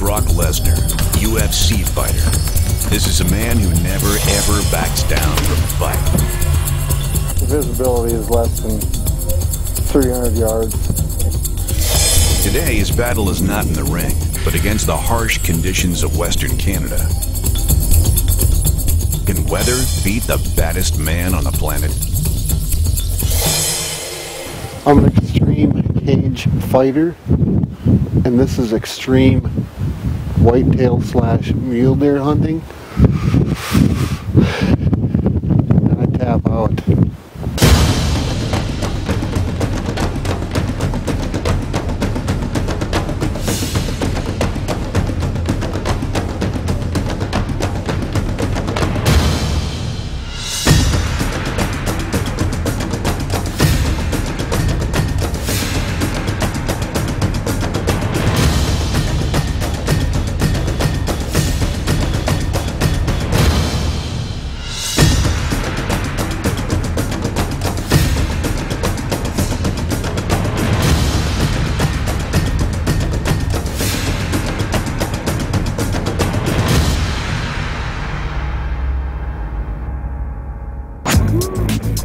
Brock Lesnar, UFC fighter. This is a man who never ever backs down from a fight. The visibility is less than 300 yards. Today, his battle is not in the ring, but against the harsh conditions of Western Canada. Can weather beat the baddest man on the planet? I'm an extreme cage fighter, and this is extreme whitetail / mule deer hunting. And I tap out.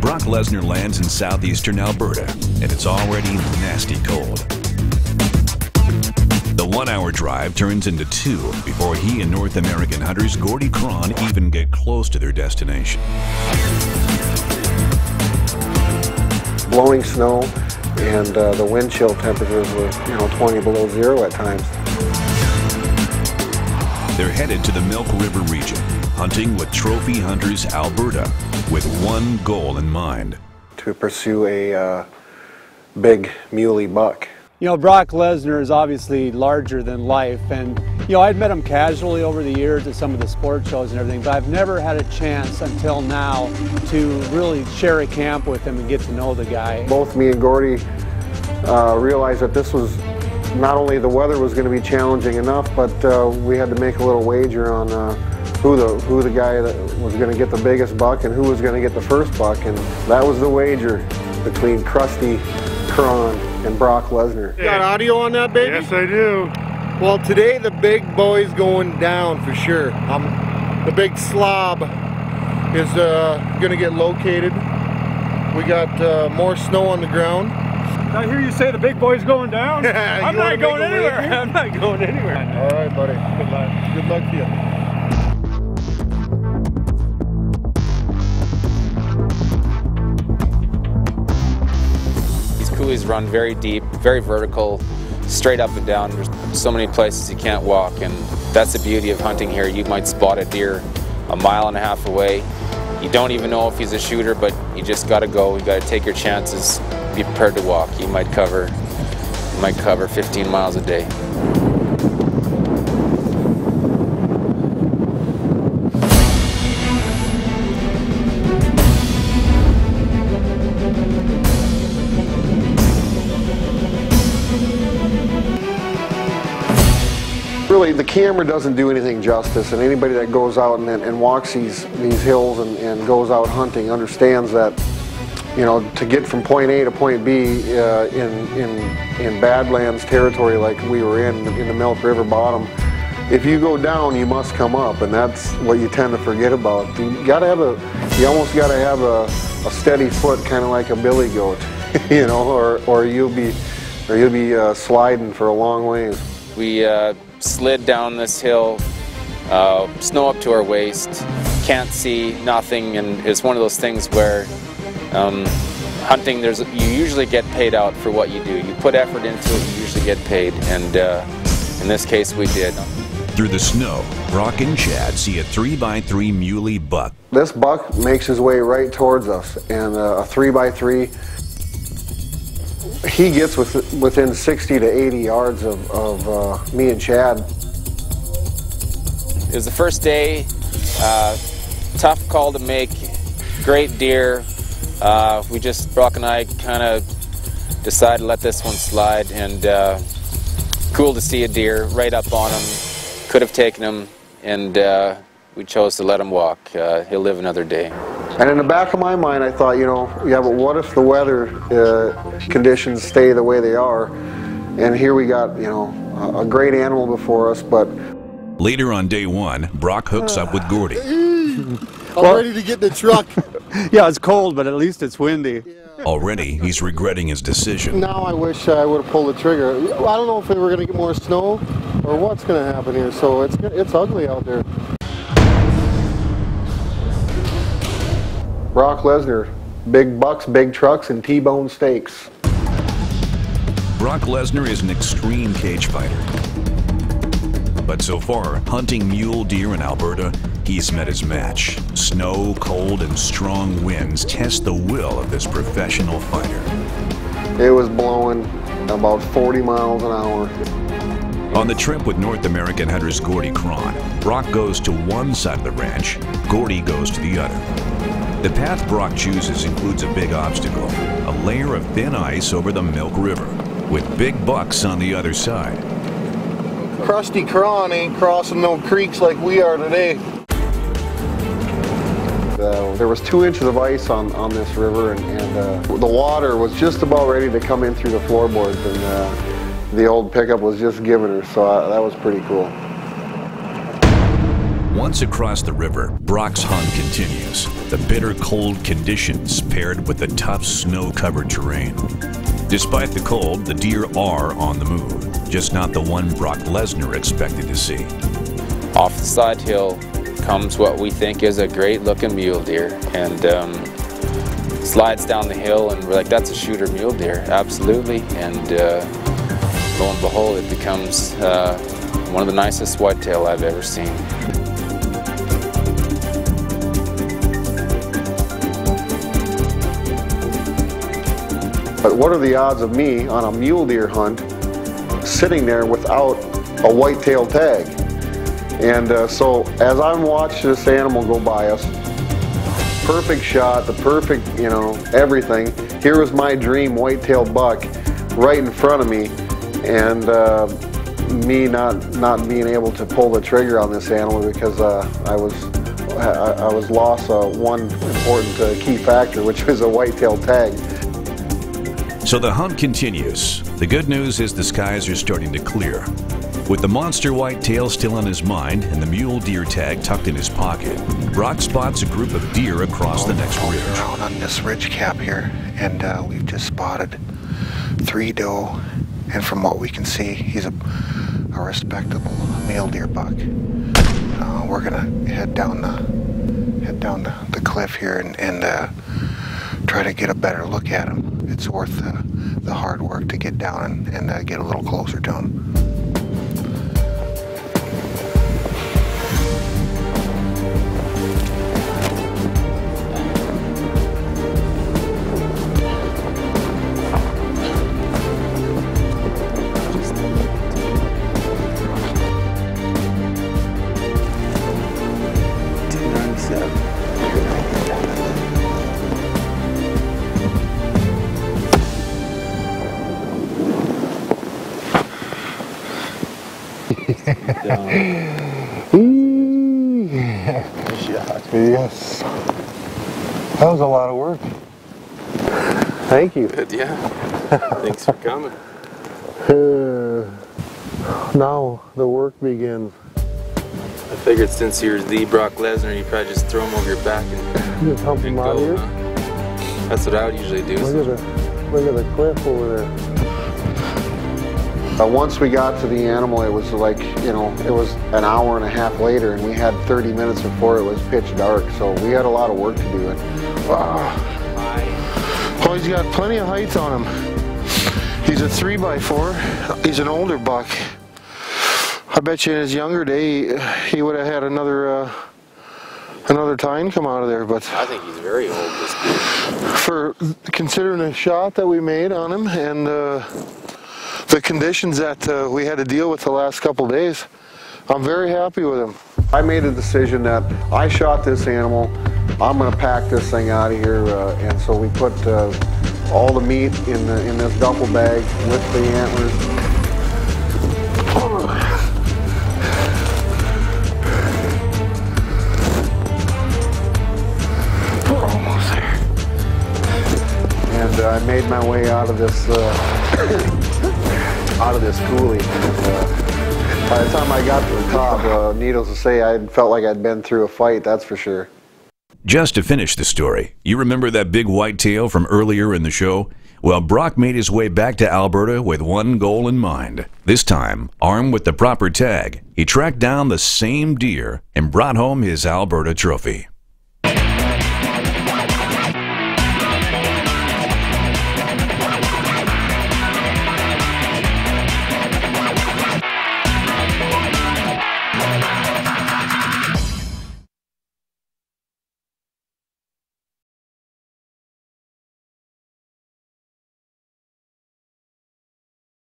Brock Lesnar lands in southeastern Alberta, and it's already nasty cold. The 1-hour drive turns into 2 before he and North American hunters Gordy Cron even get close to their destination. Blowing snow, and the wind chill temperatures were, 20 below zero at times. They're headed to the Milk River region, hunting with Trophy Hunters Alberta, with one goal in mind: to pursue a big muley buck. Brock Lesnar is obviously larger than life, and I'd met him casually over the years at some of the sport shows and everything, but I've never had a chance until now to really share a camp with him and get to know the guy. Both me and Gordy realized that this was not only the weather was going to be challenging enough, but we had to make a little wager on who the guy that was going to get the biggest buck and who was going to get the first buck, and that was the wager between Krusty, Cron, and Brock Lesnar. You got audio on that, baby? Yes, I do. Well, today the big boy's going down for sure. The big slob is going to get located. We got more snow on the ground. I hear you say the big boy's going down. I'm not going anywhere. I'm not going anywhere. All right, buddy. Good luck. Good luck to you. These coulees run very deep, very vertical, straight up and down. There's so many places you can't walk, and that's the beauty of hunting here. You might spot a deer 1.5 miles away. You don't even know if he's a shooter, but you just got to go. You got to take your chances. Be prepared to walk. You might cover 15 miles a day. Really, the camera doesn't do anything justice, and anybody that goes out and walks these hills and goes out hunting understands that, to get from point A to point B in Badlands territory like we were in the Milk River bottom, if you go down, you must come up, and that's what you tend to forget about. You almost got to have a steady foot, kind of like a billy goat, or you'll be sliding for a long ways. We slid down this hill, snow up to our waist, can't see nothing, and it's one of those things where hunting, you usually get paid out for what you do. You put effort into it, you usually get paid, and in this case we did. Through the snow, Brock and Chad see a 3x3 muley buck. This buck makes his way right towards us, and a 3x3, he gets within 60 to 80 yards of me and Chad. It was the first day, tough call to make, great deer. Brock and I kind of decided to let this one slide, and cool to see a deer right up on him. Could have taken him, and we chose to let him walk. He'll live another day. And in the back of my mind, I thought, yeah, but what if the weather conditions stay the way they are? and here we got, you know, a great animal before us. But Later on day one, Brock hooks up with Gordy. I'm ready to get in the truck. Yeah, it's cold, but at least it's windy. Already, he's regretting his decision. now I wish I would have pulled the trigger. I don't know if we're going to get more snow or what's going to happen here, so it's ugly out there. Brock Lesnar, big bucks, big trucks, and T-bone steaks. Brock Lesnar is an extreme cage fighter. But so far, hunting mule deer in Alberta, he's met his match. Snow, cold, and strong winds test the will of this professional fighter. It was blowing about 40 miles an hour. On the trip with North American hunters Gordy Cron, Brock goes to one side of the ranch, Gordy goes to the other. The path Brock chooses includes a big obstacle, a layer of thin ice over the Milk River, with big bucks on the other side. Krusty Cron ain't crossing no creeks like we are today. There was 2 inches of ice on this river, and the water was just about ready to come in through the floorboards, and the old pickup was just giving her, so that was pretty cool. Once across the river, Brock's hunt continues. The bitter cold conditions paired with the tough snow-covered terrain. Despite the cold, the deer are on the move, just not the one Brock Lesnar expected to see. Off the side hill comes what we think is a great looking mule deer, and slides down the hill, and we're like, that's a shooter mule deer, absolutely. And lo and behold, it becomes one of the nicest whitetail I've ever seen. But what are the odds of me on a mule deer hunt sitting there without a whitetail tag? And so as I'm watching this animal go by us, perfect shot, the perfect, you know, everything. Here was my dream whitetail buck right in front of me, and me not being able to pull the trigger on this animal because I was lost one important key factor, which was a whitetail tag. So the hunt continues. The good news is the skies are starting to clear. With the monster whitetail still on his mind and the mule deer tag tucked in his pocket, Brock spots a group of deer across the next ridge. Around on this ridge cap here, and we've just spotted 3 doe, and from what we can see, he's a respectable mule deer buck. We're gonna head down the cliff here and try to get a better look at him. It's worth the hard work to get down and get a little closer to him. Yes. That was a lot of work. Thank you. Good, yeah. Thanks for coming. Now the work begins. I figured since you're the Brock Lesnar, you probably just throw him over your back and Just hump him out here. Huh? That's what I would usually do. Look at the cliff over there. Once we got to the animal, it was like, you know, it was an hour and a half later, and we had 30 minutes before it was pitch dark, so we had a lot of work to do. Oh, he's got plenty of height on him. He's a 3x4. He's an older buck. I bet you in his younger day, he would have had another tine come out of there. But I think he's very old, this dude. For considering the shot that we made on him and the conditions that we had to deal with the last couple days, I'm very happy with him. I made a decision that I shot this animal, I'm going to pack this thing out of here, and so we put all the meat in this duffel bag with the antlers. We're almost there. And I made my way out of this out of this coulee. And, by the time I got to the top, needless to say, I felt like I'd been through a fight, that's for sure. Just to finish the story, you remember that big whitetail from earlier in the show? Well, Brock made his way back to Alberta with one goal in mind. This time, armed with the proper tag, he tracked down the same deer and brought home his Alberta trophy.